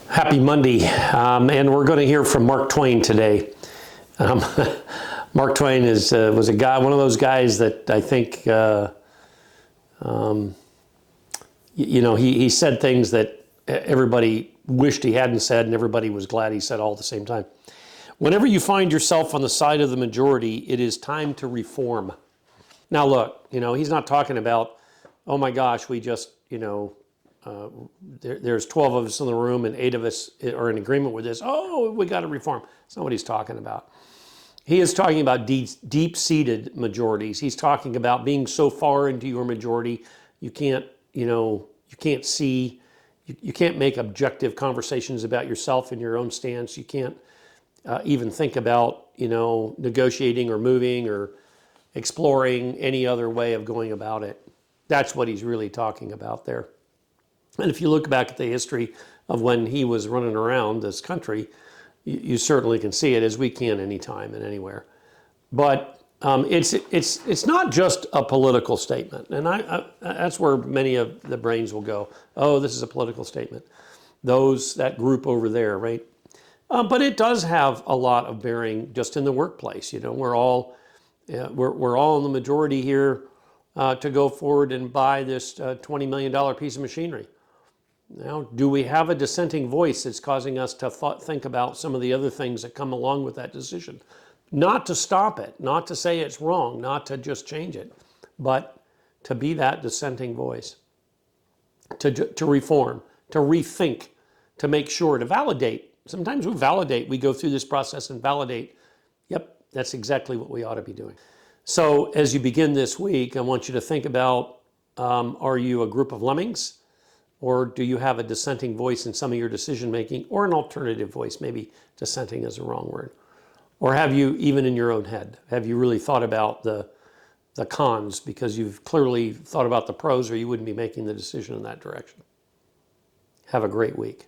Happy Monday, and we're going to hear from Mark Twain today. Um, Mark Twain was a guy, one of those guys that I think, he said things that everybody wished he hadn't said, and everybody was glad he said all at the same time. Whenever you find yourself on the side of the majority, it is time to reform. Now, look, he's not talking about, oh my gosh, we just, there's 12 of us in the room and 8 of us are in agreement with this. Oh, we got to reform. That's not what he's talking about. He is talking about deep-seated majorities. He's talking about being so far into your majority, you can't see, you can't make objective conversations about yourself and your own stance. You can't even think about, negotiating or moving or exploring any other way of going about it. That's what he's really talking about there. And if you look back at the history of when he was running around this country, you certainly can see it, as we can anytime and anywhere. But it's not just a political statement. And that's where many of the brains will go, oh, this is a political statement. That group over there, right? But it does have a lot of bearing just in the workplace. We're all in the majority here to go forward and buy this $20 million piece of machinery. Now, do we have a dissenting voice that's causing us to think about some of the other things that come along with that decision? Not to stop it, not to say it's wrong, not to just change it, but to be that dissenting voice, to reform, to rethink, to make sure, to validate. Sometimes we go through this process and validate, yep, that's exactly what we ought to be doing. So as you begin this week, I want you to think about, are you a group of lemmings? Or do you have a dissenting voice in some of your decision making, or an alternative voice? Maybe dissenting is the wrong word. Or have you, even in your own head, have you really thought about the cons, because you've clearly thought about the pros, or you wouldn't be making the decision in that direction? Have a great week.